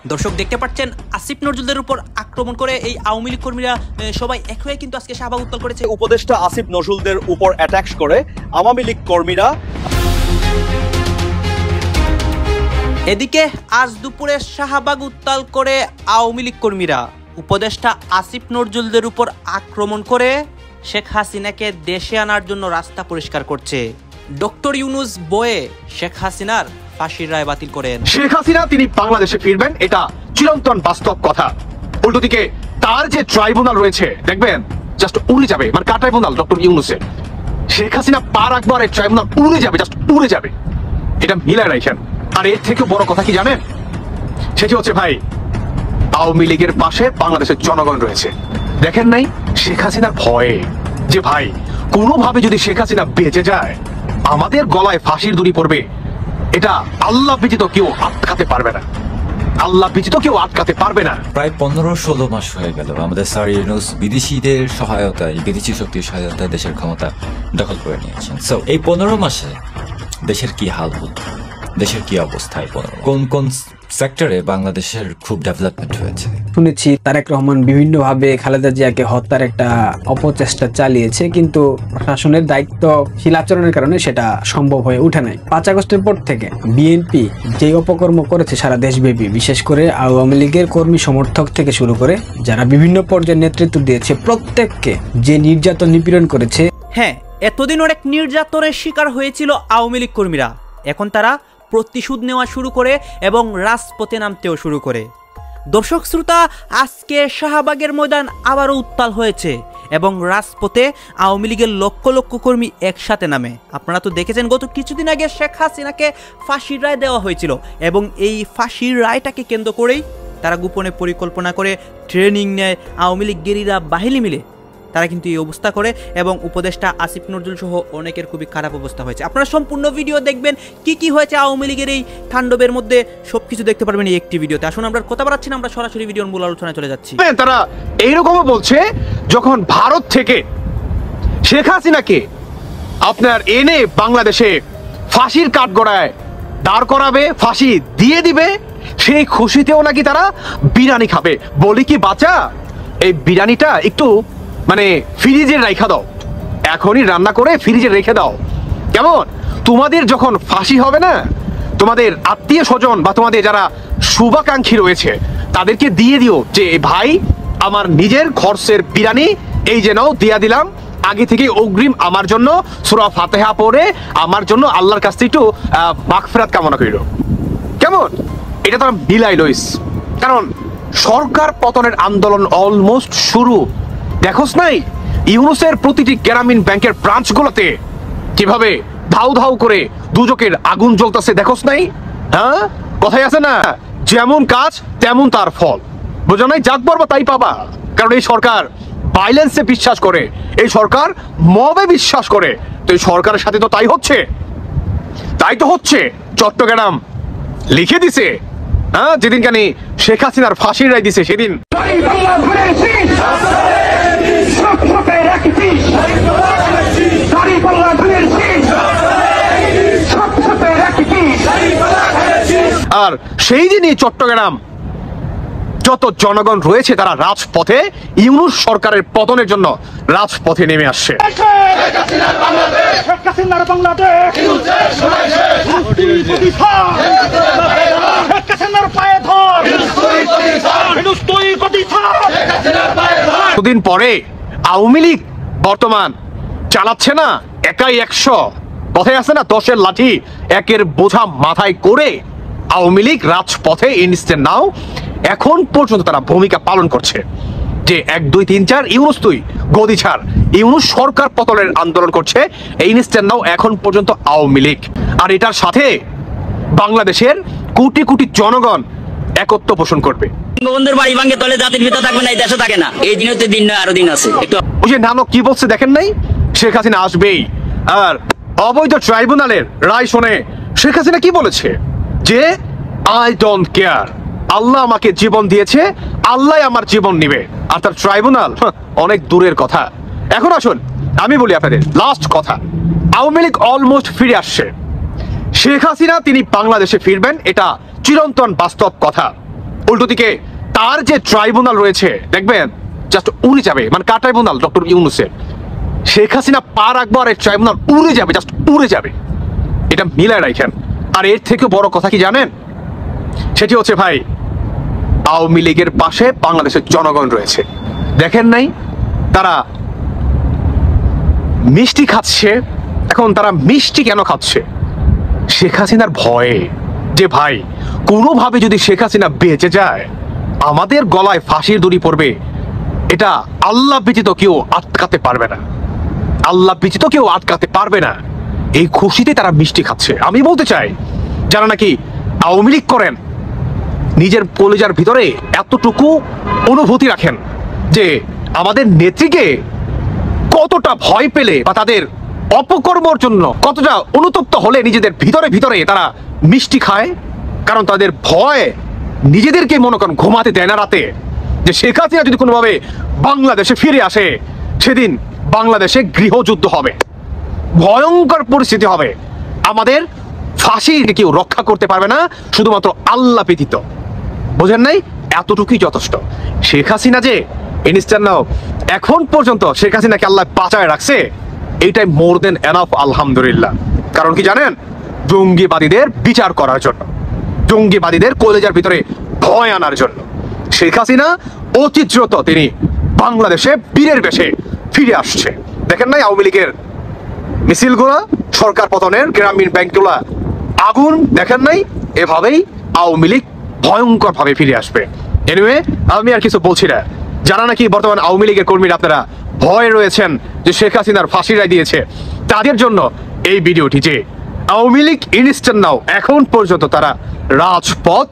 দর্শক দেখতে পাচ্ছেন আসিফ নজরুলের উপর আক্রমণ করে এই আওয়ামী লীগ কর্মীরা সবাই এক হয়ে কিন্তু আজকে শাহবাগ উত্তাল করেছে। উপদেষ্টা আসিফ নজরুলদের উপর অ্যাটাক করে আওয়ামী লীগ কর্মীরা। এদিকে আজ দুপুরে শাহবাগ উত্তাল করে আওয়ামী লীগ কর্মীরা উপদেষ্টা আসিফ নজরুলদের উপর আক্রমণ করে শেখ হাসিনাকে দেশে আনার জন্য রাস্তা পরিষ্কার করছে। ডক্টর ইউনূস বয়ে শেখ হাসিনার ফাঁসির রায় বাতিল করেন। শেখ হাসিনা তিনি বাংলাদেশে ফিরবেন, এটা চিরন্তন বাস্তব কথা। উল্টো দিকে তার যে ট্রাইব্যুনাল রয়েছে দেখবেন জাস্ট উড়ে যাবে, মানে কার ট্রাইব্যুনাল? ডক্টর ইউনূসের। শেখ হাসিনা পার একবার এই ট্রাইব্যুনাল উড়ে যাবে, জাস্ট উড়ে যাবে, এটা মিলায় রাখেন। আর এর থেকে বড় কথা কি জানেন? সেটি হচ্ছে ভাই আওয়ামী লীগের পাশে বাংলাদেশের জনগণ রয়েছে। দেখেন নাই শেখ হাসিনার ভয়ে যে ভাই কোনোভাবে যদি শেখ হাসিনা বেঁচে যায় আমাদের গলায় ফাঁসির দড়ি পড়বে, এটা আল্লাহ ব্যতীত কেউ আটকাতে পারবে না, আল্লাহ ব্যতীত কেউ আটকাতে পারবে না। প্রায় 15-16 মাস হয়ে গেল আমাদের স্যার ইউনূস বিদেশিদের সহায়তায়, বিদেশি শক্তির সহায়তায় দেশের ক্ষমতা দখল করে নিয়েছেন। সো এই 15 মাসে দেশের কি হাল হল, দেশের কি অবস্থায়, কোন কোন সেক্টরে বাংলাদেশের খুব ডেভেলপমেন্ট হয়েছে? শুনেছি তারেক রহমান বিভিন্নভাবে খালেদা জিয়াকে হত্যার একটা অপচেষ্টা চালিয়েছে, কিন্তু প্রশাসনের দায়িত্বশীল আচরণের কারণে সেটা সম্ভব হয়ে উঠে নাই। 5 আগস্টের পর থেকে বিএনপি যে অপকর্ম করেছে সারা দেশব্যাপী, বিশেষ করে আওয়ামী লীগের কর্মী সমর্থক থেকে শুরু করে যারা বিভিন্ন পর্যায়ে নেতৃত্ব দিয়েছে, প্রত্যেককে যে নির্যাতন নিপীড়ন করেছে। হ্যাঁ, এতদিন অনেক নির্যাতনের শিকার হয়েছিল আওয়ামী লীগ কর্মীরা, এখন তারা প্রতিশোধ নেওয়া শুরু করে এবং রাজপথে নামতেও শুরু করে। দর্শক শ্রোতা, আজকে শাহবাগের ময়দান আবারও উত্তাল হয়েছে এবং রাজপথে আওয়ামী লীগের লক্ষ লক্ষ কর্মী একসাথে নামে। আপনারা তো দেখেছেন গত কিছুদিন আগে শেখ হাসিনাকে ফাঁসির রায় দেওয়া হয়েছিল এবং এই ফাঁসির রায়টাকে কেন্দ্র করেই তারা গোপনে পরিকল্পনা করে ট্রেনিং নেয় আওয়ামী লীগ গেরিলা বাহিনী মিলে। তারা কিন্তু এই অবস্থা করে এবং উপদেষ্টা আসিফ নজরুল সহ অনেকের খুবই খারাপ অবস্থা হয়েছে। আপনারা সম্পূর্ণ ভিডিও দেখবেন, কি কি হয়েছে আওয়ামী লীগের এই তাণ্ডবের মধ্যে সবকিছু দেখতে পারবেন এই একটি ভিডিওতে। আসুন আমরা কথা বাড়াচ্ছি না, আমরা সরাসরি ভিডিওর মূল আলোচনায় চলে যাচ্ছি। তারা এইরকমও বলছে যখন ভারত থেকে শেখ হাসিনাকে আপনার এনে বাংলাদেশে ফাঁসির কাঠগড়ায় দাঁড় করাবে, ফাঁসি দিয়ে দিবে, সেই খুশিতেও নাকি তারা বিরিয়ানি খাবে। বলি কি বাচ্চা, এই বিরিয়ানিটা একটু মানে ফ্রিজে রেখে দাও, এখনই রান্না করে ফ্রিজে রেখে দাও। কেমন? তোমাদের যখন ফাঁসি হবে না, তোমাদের আত্মীয় স্বজন বা তোমাদের যারা শুভাকাঙ্ক্ষী রয়েছে তাদেরকে দিয়ে দিও যে ভাই আমার নিজের খরচের বিরিয়ানি এই যে নাও দিয়া দিলাম, আগে থেকে অগ্রিম আমার জন্য সূরা ফাতিহা পড়ে আমার জন্য আল্লাহর কাছ থেকে একটু মাগফিরাত কামনা করিল। কেমন? এটা তো মিলাই লইস, কারণ সরকার পতনের আন্দোলন অলমোস্ট শুরু। দেখোস নাই ইউনূসের প্রতিটি গ্রামীণ ব্যাংকের ব্রাঞ্চগুলোতে কিভাবে ধাউ ধাউ করে দুজকের আগুন জ্বলতেছে? দেখোস নাই? হ্যাঁ, কথাই আছে না, যেমন কাজ তেমন তার ফল। বোঝো নাই? যাক বলবা তাই পাবা। কারণ এই সরকার ভাইলেন্সে বিশ্বাস করে, এই সরকার মবে বিশ্বাস করে। তো এই সরকারের সাথে তো তাই হচ্ছে, তাই তো হচ্ছে। চট্টগ্রাম লিখে দিছে, হ্যাঁ, যেদিন কানি শেখ হাসিনার ফাঁসির রায় দিছে সেদিন আর সেই দিনই চট্টগ্রাম যত জনগণ রয়েছে তারা রাজপথে ইউনূস সরকারের পতনের জন্য রাজপথে নেমে আসছে। দুদিন পরে আওয়ামী লীগ বর্তমান চালাচ্ছে না একাই 100, কথায় আছে না 10-এর লাঠি 1-এর বোঝা মাথায় করে আওয়ামী লীগ রাজপথে ইনস্ট্যান্ট নাও এখন পর্যন্ত তারা ভূমিকা পালন করছে যে 1, 2, 3, 4 ইউনূস তুই গদি ছাড়, ইউনূস সরকার পতনের আন্দোলন করছে ইনস্ট্যান্ট নাও এখন পর্যন্ত আওয়ামী লীগ। আর এটার সাথে বাংলাদেশের কোটি কোটি জনগণ একত্র পোষণ করবে। বন্ধুর বাড়ি ভাঙে তলে জাতির ভিতর থাকবে না, এই দেশে থাকে না, এই দিনে তো দিন নয় আরো দিন আছে। ওই যে নানক কি বলছে দেখেন নাই? শেখ হাসিনা আসবেই। আর অবৈধ ট্রাইব্যুনালের রায় শুনে শেখ হাসিনা কি বলেছে? যে আই ডোন্ট কেয়ার, আল্লাহ আমাকে জীবন দিয়েছে, আল্লাহ আমার জীবন নিবে। আর তার ট্রাইব্যুনাল অনেক দূরের কথা। এখন আসুন আমি বলি আপনাদের লাস্ট কথা, আওয়ামী লীগ অলমোস্ট ফিরে আসছে। শেখ হাসিনা তিনি বাংলাদেশে ফিরবেন, এটা চিরন্তন বাস্তব কথা। উল্টো দিকে তার যে ট্রাইব্যুনাল রয়েছে দেখবেন জাস্ট উড়ে যাবে, মানে কার ট্রাইব্যুনাল? ডক্টর ইউনূসের। শেখ হাসিনা পা রাখবো আর এই ট্রাইব্যুনাল উড়ে যাবে, জাস্ট উড়ে যাবে। এটা মিলায় রাখেন। আর এর থেকে বড় কথা কি জানেন? সেটি হচ্ছে ভাই, আওয়ামী লীগের পাশে বাংলাদেশের জনগণ রয়েছে। দেখেন নাই তারা মিষ্টি খাচ্ছে? এখন তারা মিষ্টি কেন খাচ্ছে? শেখ হাসিনার ভয়ে, যে ভাই কোনোভাবে যদি শেখ হাসিনা বেঁচে যায় আমাদের গলায় ফাঁসির দড়ি পড়বে, এটা আল্লাহ ব্যতীত কেউ আটকাতে পারবে না, আল্লাহ ব্যতীত কেউ আটকাতে পারবে না। এই খুশিতে তারা মিষ্টি খাচ্ছে। আমি বলতে চাই, যারা নাকি আওয়ামী লীগ করেন, নিজের কলেজার ভিতরে এতটুকু অনুভূতি রাখেন যে আমাদের নেত্রীকে কতটা ভয় পেলে বা তাদের অপকর্মর জন্য কতটা অনুতপ্ত হলে নিজেদের ভিতরে ভিতরে তারা মিষ্টি খায়। কারণ তাদের ভয় নিজেদেরকে মনে করেন ঘুমাতে দেয় না রাতে, যে শেখ হাসিনা যদি কোনোভাবে বাংলাদেশে ফিরে আসে সেদিন বাংলাদেশে গৃহযুদ্ধ হবে, ভয়ঙ্কর পরিস্থিতি হবে, আমাদের ফাঁসিকে কেউ রক্ষা করতে পারবে না, শুধুমাত্র আল্লাহ ব্যতীত। বোঝেন নাই? এতটুকুই যথেষ্ট। শেখ হাসিনা যে ইনস্ট্যান্ট নাও এখন পর্যন্ত শেখ হাসিনাকে আল্লাহ বাঁচায় রাখছে, এইটাই মোর দেন এনাফ, আলহামদুলিল্লাহ। কারণ কি জানেন? জঙ্গিবাদীদের বিচার করার জন্য, জঙ্গিবাদীদের কলেজার ভিতরে ভয় আনার জন্য শেখ হাসিনা অতি দ্রুত তিনি বাংলাদেশে বীরের বেশে ফিরে আসছে। দেখেন নাই আওয়ামী লীগের মিছিলগুলা, সরকার পতনের, গ্রামীণ ব্যাংকগুলা আগুন, দেখেন নাই? এভাবেই আওয়ামী লীগ ভয়ঙ্কর ভাবে ফিরে আসবে। এনিওয়ে, আমি আর কিছু বলছি না। যারা নাকি বর্তমান আওয়ামী লীগের কর্মীরা আপনারা ভয়ে রয়েছেন যে শেখ হাসিনার ফাঁসি রায় দিয়েছে, তাদের জন্য এই ভিডিওটি, যে আওয়ামী লীগ ইনস্ট্যান্ট নাও এখন পর্যন্ত তারা রাজপথ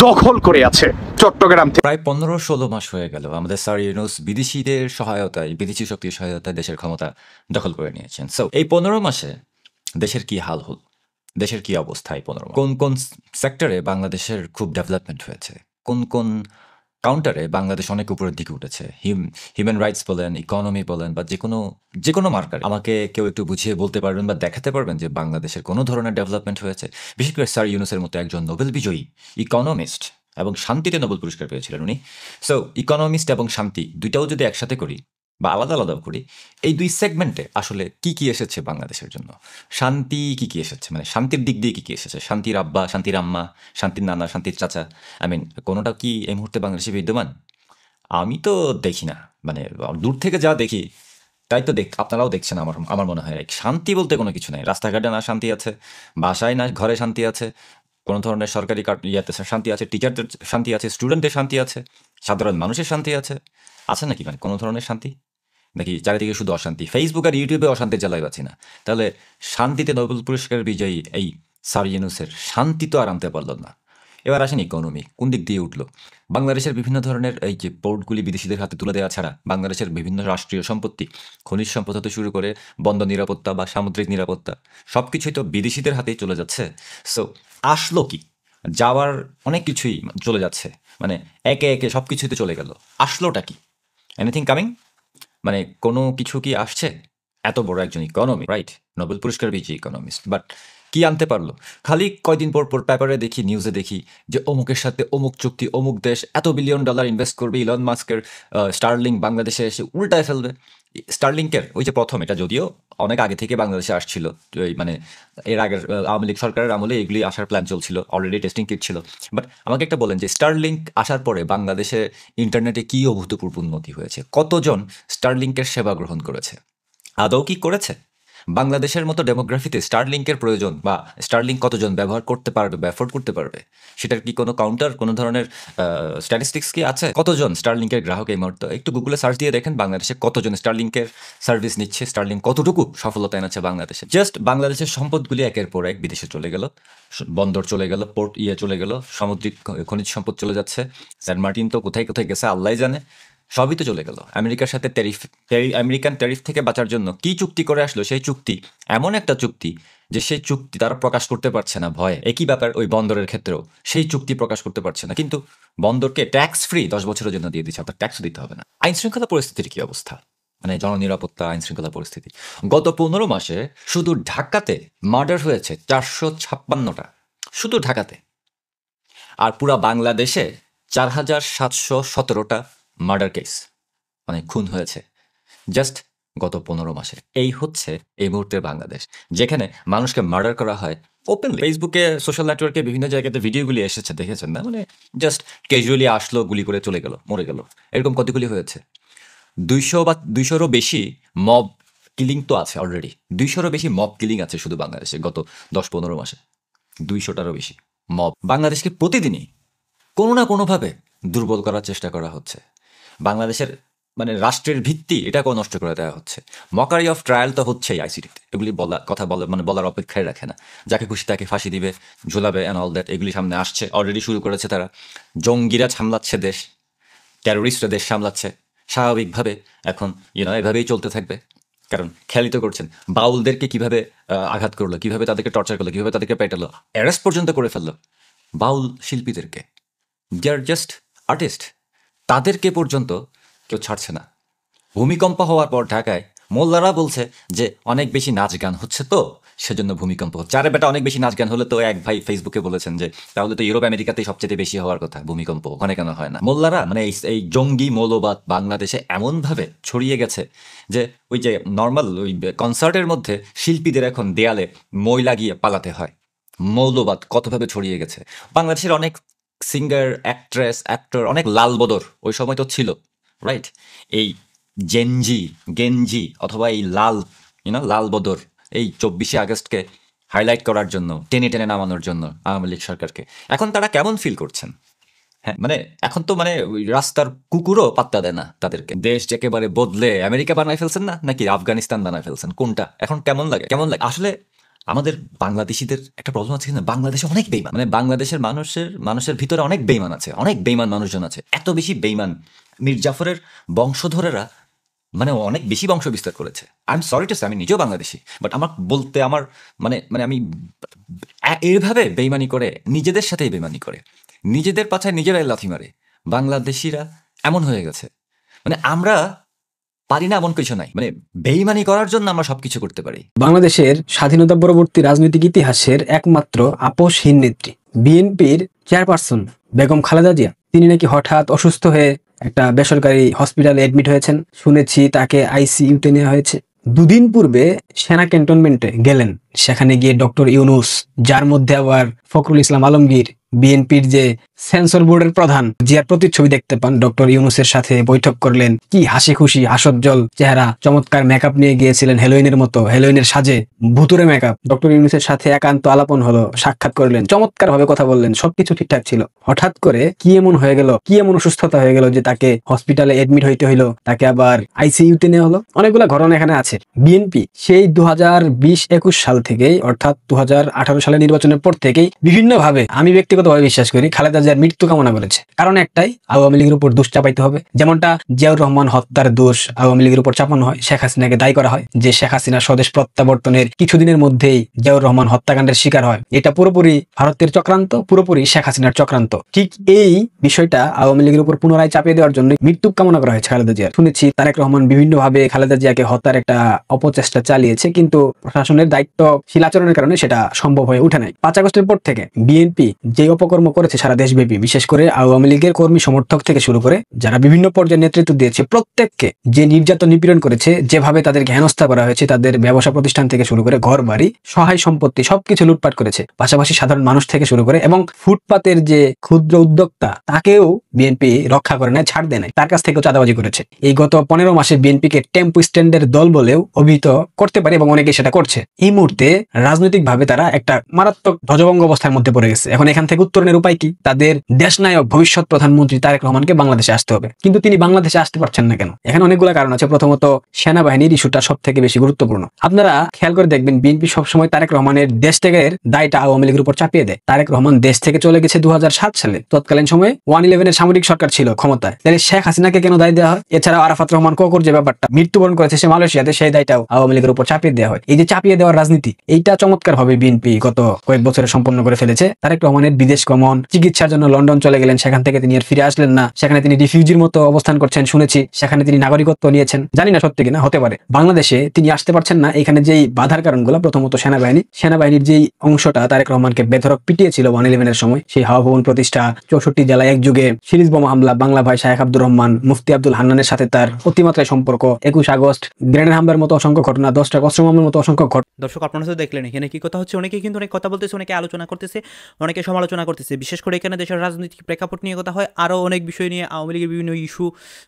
দখল করে আছে চট্টগ্রাম থেকে। প্রায় 15-16 মাস হয়ে গেল আমাদের স্যার ইউনূস বিদেশিদের সহায়তায়, বিদেশি শক্তির সহায়তায় দেশের ক্ষমতা দখল করে নিয়েছেন। সো এই 15 মাসে দেশের কি হাল হল, দেশের কি অবস্থা? এই 15 কোন কোন সেক্টরে বাংলাদেশের খুব ডেভেলপমেন্ট হয়েছে, কোন কোন কাউন্টারে বাংলাদেশ অনেক উপরের দিকে উঠেছে, হিউম্যান রাইটস বলেন, ইকোনমি বলেন, বা যে কোনো মার্কার আমাকে কেউ একটু বুঝিয়ে বলতে পারবেন বা দেখাতে পারবেন যে বাংলাদেশের কোনো ধরনের ডেভেলপমেন্ট হয়েছে? বিশেষ করে স্যার ইউনূসের মতো একজন নোবেল বিজয়ী ইকোনমিস্ট, এবং শান্তিতে নোবেল পুরস্কার পেয়েছিলেন উনি। সো ইকোনমিস্ট এবং শান্তি দুইটাও যদি একসাথে করি বা আলাদা আলাদা করি, এই দুই সেগমেন্টে আসলে কি কি এসেছে বাংলাদেশের জন্য? শান্তি কি কি এসেছে, মানে শান্তির দিক দিয়ে কি কি এসেছে? শান্তির আব্বা, শান্তির আম্মা, শান্তির নানা, শান্তির চাচা, কোনোটা কি এই মুহূর্তে বাংলাদেশে বিদ্যমান? আমি তো দেখি না, মানে দূর থেকে যা দেখি তাই তো আপনারাও দেখছেন। আমার মনে হয় শান্তি বলতে কোনো কিছু নাই। রাস্তাঘাটে না শান্তি আছে, বাসায় না ঘরে শান্তি আছে, কোনো ধরনের সরকারি ইয়াতে শান্তি আছে, টিচারদের শান্তি আছে, স্টুডেন্টদের শান্তি আছে, সাধারণ মানুষের শান্তি আছে নাকি? মানে কোনো ধরনের শান্তি নাকি? চারিদিকে শুধু অশান্তি, ফেসবুক আর ইউটিউবে অশান্তির জ্বালায় পাচ্ছি না। তাহলে শান্তিতে নোবেল পুরস্কার বিজয়ী এই স্যার ইউনূসের শান্তি তো আর আনতে পারল না। এবার আসেন ইকোনমি কোন দিক দিয়ে উঠলো। বাংলাদেশের বিভিন্ন ধরনের এই যে পোর্টগুলি বিদেশিদের হাতে তুলে দেওয়া ছাড়া বাংলাদেশের বিভিন্ন রাষ্ট্রীয় সম্পত্তি, খনিজ সম্পদ হতে শুরু করে বন্দর নিরাপত্তা বা সামুদ্রিক নিরাপত্তা, সব কিছুই তো বিদেশিদের হাতেই চলে যাচ্ছে। সো আসলো কি? যাওয়ার অনেক কিছুই চলে যাচ্ছে, মানে একে একে সব কিছুই তো চলে গেল। আসলোটা কি? Anything coming? মানে কোনো কিছু কি আসছে? এত বড় একজন ইকোনমি, রাইট, নোবেল পুরস্কার বিজয়ী ইকোনমিস্ট, বাট কি আনতে পারলো? খালি কয়দিন পর পর পেপারে দেখি, নিউজে দেখি যে অমুকের সাথে অমুক চুক্তি, অমুক দেশ $1 বিলিয়ন ইনভেস্ট করবে, ইলন মাস্কের স্টারলিংক বাংলাদেশে এসে উল্টায় ফেলবে। স্টারলিংকের ওই যে প্রথম, এটা যদিও অনেক আগে থেকে বাংলাদেশে আসছিল, মানে এর আগের আওয়ামী লীগ সরকারের আমলে এগুলি আসার প্ল্যান চলছিল, অলরেডি টেস্টিং কিট ছিল। বাট আমাকে একটা বলেন যে স্টারলিংক আসার পরে বাংলাদেশে ইন্টারনেটে কী অভূতপূর্ব উন্নতি হয়েছে? কতজন স্টারলিংকের সেবা গ্রহণ করেছে? আদৌ কি করেছে? বাংলাদেশের মতো ডেমোগ্রাফিতে স্টারলিংকের প্রয়োজন, বা স্টারলিংক কতজন ব্যবহার করতে পারবে বা অ্যাফোর্ড করতে পারবে, সেটার কি কোনো কাউন্টার, কোনো ধরনের স্ট্যাটিস্টিক্স কি আছে? কতজন স্টারলিংকের গ্রাহক এই মুহূর্তে? একটু গুগলে সার্চ দিয়ে দেখেন বাংলাদেশে কতজন স্টারলিংকের সার্ভিস নিচ্ছে, স্টারলিংক কতটুকু সফলতা এনেছে বাংলাদেশে। জাস্ট বাংলাদেশের সম্পদগুলি একের পর এক বিদেশে চলে গেল, বন্দর চলে গেল, পোর্ট চলে গেল, সামুদ্রিক খনিজ সম্পদ চলে যাচ্ছে, সেন্ট মার্টিন তো কোথায় কোথায় গেছে আল্লাহ জানে, সবই তো চলে গেল। আমেরিকার সাথে আমেরিকান ট্যারিফ থেকে বাঁচার জন্য কি চুক্তি করে আসলো? সেই চুক্তি এমন একটা চুক্তি যে সেই চুক্তি তারা প্রকাশ করতে পারছে না ভয়ে। একই ব্যাপার ওই বন্দরের ক্ষেত্রেও, সেই চুক্তি প্রকাশ করতে পারছে না, কিন্তু বন্দরকে ট্যাক্স ফ্রি 10 বছরের জন্য দিয়ে দিচ্ছে, আপনার ট্যাক্সও দিতে হবে না। আইন শৃঙ্খলা পরিস্থিতির কি অবস্থা? মানে জননিরাপত্তা, আইন শৃঙ্খলা পরিস্থিতি, গত 15 মাসে শুধু ঢাকাতে মার্ডার হয়েছে 456টা, শুধু ঢাকাতে। আর পুরা বাংলাদেশে 4717টা মার্ডার কেস, মানে খুন হয়েছে জাস্ট গত 15 মাসে। এই হচ্ছে এই মুহূর্তের বাংলাদেশ, যেখানে মানুষকে মার্ডার করা হয় ওপেনলি। ফেসবুকে, সোশ্যাল নেটওয়ার্কে বিভিন্ন জায়গাতে ভিডিওগুলি এসেছে, দেখেছেন না? মানে জাস্ট ক্যাজুয়ালি আসলো, গুলি করে চলে গেল, মরে গেল, এরকম কতগুলি হয়েছে। 200 বা 200রও বেশি মব কিলিং তো আছে অলরেডি। 200রও বেশি মব কিলিং আছে শুধু বাংলাদেশে গত 10-15 মাসে। 200টারও বেশি মব। বাংলাদেশকে প্রতিদিনই কোনো না কোনোভাবে দুর্বল করার চেষ্টা করা হচ্ছে। বাংলাদেশের মানে রাষ্ট্রের ভিত্তি এটাকেও নষ্ট করে দেওয়া হচ্ছে। মকারি অফ ট্রায়াল তো হচ্ছেই আইসিটিতে। এগুলি বলার অপেক্ষায় রাখে না। যাকে খুশি তাকে ফাঁসি দিবে, ঝোলাবে অ্যান্ড অল দ্যাট, এগুলি সামনে আসছে, অলরেডি শুরু করেছে তারা। জঙ্গিরা সামলাচ্ছে দেশ, টেরোরিস্টরা দেশ সামলাচ্ছে। স্বাভাবিকভাবে এখন এভাবেই চলতে থাকবে। কারণ খেয়ালই তো করছেন বাউলদেরকে কিভাবে আঘাত করলো, কিভাবে তাদেরকে টর্চার করলো, কিভাবে তাদেরকে পেটালো, অ্যারেস্ট পর্যন্ত করে ফেললো। বাউল শিল্পীদেরকে, দে আর জাস্ট আর্টিস্ট, তাদেরকে পর্যন্ত কেউ ছাড়ছে না। ভূমিকম্প হওয়ার পর ঢাকায় মোল্লারা বলছে যে অনেক বেশি নাচ গান হচ্ছে, তো সেজন্য ভূমিকম্প হচ্ছে। আরে বেটা, অনেক বেশি নাচ গান হলে তো এক ভাই ফেসবুকে বলেছেন যে তাহলে তো ইউরোপ আমেরিকাতেই সবচেয়ে বেশি হওয়ার কথা ভূমিকম্প, ওখানে কেন হয় না? মোল্লারা মানে এই জঙ্গি মৌলবাদ বাংলাদেশে এমনভাবে ছড়িয়ে গেছে যে ওই যে নর্মাল ওই কনসার্টের মধ্যে শিল্পীদের এখন দেয়ালে মই লাগিয়ে পালাতে হয়। মৌলবাদ কতভাবে ছড়িয়ে গেছে। বাংলাদেশের অনেক সিঙ্গার, অ্যাক্ট্রেস, অ্যাক্টর, অনেক লাল বদর ওই সময় তো ছিল, রাইট? এই গেঞ্জি অথবা এই লাল বদর এই 24শে আগস্টকে হাইলাইট করার জন্য, টেনে টেনে নামানোর জন্য আওয়ামী লীগ সরকারকে। এখন তারা কেমন ফিল করছেন? হ্যাঁ, মানে এখন তো মানে ওই রাস্তার কুকুরও পাত্তা দেয় না তাদেরকে। দেশ একেবারে বদলে আমেরিকা বানায় ফেলছেন না, নাকি আফগানিস্তান বানায় ফেলছেন? কোনটা এখন কেমন লাগে? আসলে আমাদের বাংলাদেশিদের একটা প্রবলেম আছে না, বাংলাদেশে অনেক বেইমান, মানে বাংলাদেশের মানুষের ভিতরে অনেক বেইমান আছে, অনেক বেইমান মানুষজন আছে। এত বেশি বেইমান, মীর জাফরের বংশধরেরা মানে অনেক বেশি বংশ বিস্তার করেছে। I am sorry to say, আমি নিজেও বাংলাদেশি, বাট আমার বলতে আমার মানে আমি এইভাবে বেইমানি করে, নিজেদের সাথেই বেইমানি করে, নিজেদের পাছায় নিজেরাই লাথি মারে। বাংলাদেশিরা এমন হয়ে গেছে, মানে আমরা পারি না এমন কিছু নাই, মানে বেইমানি করার জন্য আমরা সবকিছু করতে পারি। বাংলাদেশের স্বাধীনতা পরবর্তী রাজনৈতিক ইতিহাসের একমাত্র আপোষহীন নেত্রী বিএনপির চেয়ারপারসন বেগম খালেদা জিয়া, তিনি নাকি হঠাৎ অসুস্থ হয়ে একটা বেসরকারি হসপিটালে এডমিট হয়েছেন। শুনেছি তাকে আইসিইউতে নেওয়া হয়েছে। দুদিন পূর্বে সেনা ক্যান্টনমেন্টে গেলেন, সেখানে গিয়ে ডক্টর ইউনূস, যার মধ্যে আবার ফখরুল ইসলাম আলমগীর, বিএনপির যে সেন্সর বোর্ডের প্রধান, জিয়ার প্রতিচ্ছবি দেখতে পান। ডক্টর ইউনূসের সাথে বৈঠক করলেন। কি হাসি খুশি, হাস্যোজ্জ্বল চেহারা, চমৎকার মেকআপ নিয়ে গিয়েছিলেন, হেলোইনের মতো, হেলোইনের সাজে, ভুতুরে মেকআপ। ডক্টর ইউনূসের সাথে একান্ত আলাপন হলো, সাক্ষাৎ করলেন, চমৎকার ভাবে কথা বললেন, সবকিছু ঠিকঠাক ছিল। হঠাৎ করে কি এমন হয়ে গেল, কি এমন অসুস্থতা হয়ে গেল যে তাকে হসপিটালে এডমিট হইতে হইলো, তাকে আবার আইসিইউতে নেওয়া হলো? অনেকগুলো ঘটনা এখানে আছে। বিএনপি সেই 2020-21 সাল থেকেই, অর্থাৎ 2018 সালের নির্বাচনের পর থেকেই বিভিন্ন ভাবে, আমি ব্যক্তিগতভাবে বিশ্বাস করি, খালেদা জিয়ার মৃত্যু কামনা করেছে। কারণ একটাই, আওয়ামী লীগের উপর দোষ চাপাইতে হবে। যেমনটা জিয়াউর রহমান হত্যার দোষ আওয়ামী লীগের উপর চাপানো হয়, শেখ হাসিনাকে দায়ী করা হয় যে শেখ হাসিনা স্বদেশ প্রত্যাবর্তনের কিছুদিনের মধ্যেই জিয়াউর রহমান হত্যাকাণ্ডের শিকার হয়। এটা পুরোপুরি ভারতের চক্রান্ত, পুরোপুরি শেখ হাসিনার চক্রান্ত। ঠিক এই বিষয়টা আওয়ামী লীগের উপর পুনরায় চাপিয়ে দেওয়ার জন্য মৃত্যু কামনা করা হয়েছে খালেদা জিয়ার। শুনেছি তারেক রহমান বিভিন্ন ভাবে খালেদা জিয়াকে হত্যার একটা অপচেষ্টা চালিয়েছে, কিন্তু প্রশাসনের দায়িত্বশীল আচরণের কারণে সেটা সম্ভব হয়ে উঠে নাই। 5 আগস্টের পর থেকে বিএনপি যে অপকর্ম করেছে সারা দেশব্যাপী, বিশেষ করে আওয়ামী লীগের কর্মী সমর্থক থেকে শুরু করে যারা বিভিন্ন পর্যায়ে নেতৃত্ব দিয়েছে, প্রত্যেককে যে নির্যাতন নিপীড়ন করেছে, যেভাবে তাদেরকে হেনস্থা করা হয়েছে, তাদের ব্যবসা প্রতিষ্ঠান থেকে শুরু করে ঘর বাড়ি, সহায় সম্পত্তি সবকিছু লুটপাট করেছে। পাশাপাশি সাধারণ মানুষ থেকে শুরু করে এবং ফুটপাতের যে ক্ষুদ্র উদ্যোক্তা, তাকেও বিএনপি রক্ষা করে নাই, ছাড় দেয় নাই, তার কাছ থেকেও চাঁদাবাজি করেছে। এই গত 15 মাসে বিএনপিকে টেম্পো স্ট্যান্ডের দল বলেও অভিহিত করতে পারে এবং অনেকে সেটা করছে। এই মুহূর্তে রাজনৈতিক ভাবে তারা একটা মারাত্মক ধ্বজভঙ্গ অবস্থার মধ্যে পড়ে গেছে। এখন এখান থেকে উত্তরণের উপায় কি? তাদের দেশনায়ক ভবিষ্যৎ প্রধানমন্ত্রী তারেক রহমানকে বাংলাদেশে আসতে হবে। কিন্তু তিনি বাংলাদেশে আসতে পারছেন না কেন? এখানে অনেকগুলো কারণ আছে। প্রথমত, সেনাবাহিনীর ইস্যুটা সব থেকে বেশি গুরুত্বপূর্ণ। আপনারা খেয়াল করে দেখবেন, বিএনপি সবসময় তারেক রহমানের দেশ ত্যাগের দায়টা আওয়ামী লীগের উপর চাপিয়ে দেয়। তারেক রহমান দেশ থেকে চলে গেছে 2007 সালে। তৎকালীন সময়ে 111-এর সামরিক সরকার ছিল ক্ষমতায়। তাহলে শেখ হাসিনাকে কেন দায় দেওয়া হয়? এছাড়াও আরাফাত রহমান কোকর যে ব্যাপারটা, মৃত্যুবরণ করেছে সে মালয়েশিয়াতে, সেই দায়টাও আওয়ামী লীগের উপর চাপিয়ে দেওয়া হয়। এই যে চাপিয়ে দেওয়ার রাজনীতি, নীতি। এইটা চমৎকার ভাবে বিএনপি গত কয়েক বছরে সম্পন্ন করে ফেলেছে। তারেক রহমানের বিদেশ গমন, চিকিৎসার জন্য লন্ডন চলে গেলেন, সেখান থেকে তিনি আর ফিরে আসলেন না, সেখানে তিনি রিফিউজির মতো অবস্থান করছেন শুনেছি, সেখানে তিনি নাগরিকত্ব নিয়েছেন, জানি না সত্যি কিনা, হতে পারে। বাংলাদেশে তিনি আসতে পারছেন না, এখানে যেই বাধার কারণগুলো, প্রথমত সেনাবাহিনীর যেই অংশটা তারেক রহমানকে বেধড়ক পিটিয়েছিল 111-এর সময়, সেই হাওয়া ভবন প্রতিষ্ঠা, 64 জেলায় একযুগে সিরিজ বোমা হামলা, বাংলা ভাই শায়েখ আব্দুর রহমান, মুফতি আব্দুল হান্নানের সাথে তার অতিমাত্রায় সম্পর্ক, 21 আগস্ট গ্রেনেড হামলার মতো অসংখ্য ঘটনা, 10টা অস্ত্র মামলার মতো অসংখ্য ঘটনা। দর্শক আপনারা তো দেখলেন এখানে কি কথা হচ্ছে, অনেকে কিন্তু অনেক কথা বলতেছে, অনেকে আলোচনা করতেছে, অনেকে সমালোচনা করতেছে। বিশেষ করে এখানে দেশের রাজনৈতিক প্রেক্ষাপট নিয়ে কথা হয়, আরও অনেক বিষয় নিয়ে, আওয়ামী লীগের বিভিন্ন ইস্যু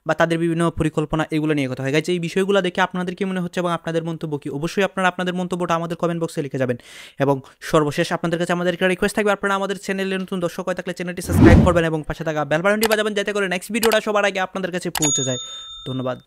বা তাদের বিভিন্ন পরিকল্পনা, এগুলো নিয়ে কথা হয়। গাইজ এই বিষয়গুলো দেখে আপনাদের কি মনে হচ্ছে এবং আপনাদের মন্তব্য কি? অবশ্যই আপনারা আপনাদের মন্তব্যটা আমাদের কমেন্ট বক্সে লিখে যাবেন। এবং সর্বশেষ আপনাদের কাছে আমাদের একটা রিকোয়েস্ট থাকবে, আপনারা আমাদের চ্যানেলে নতুন দর্শক হয়ে থাকলে চ্যানেলটি সাবস্ক্রাইব করবেন এবং পাশে থাকা বেল বাটনটি বাজাবেন, যাতে করে নেক্সট ভিডিওটা সবার আগে আপনাদের কাছে পৌঁছে যায়। ধন্যবাদ।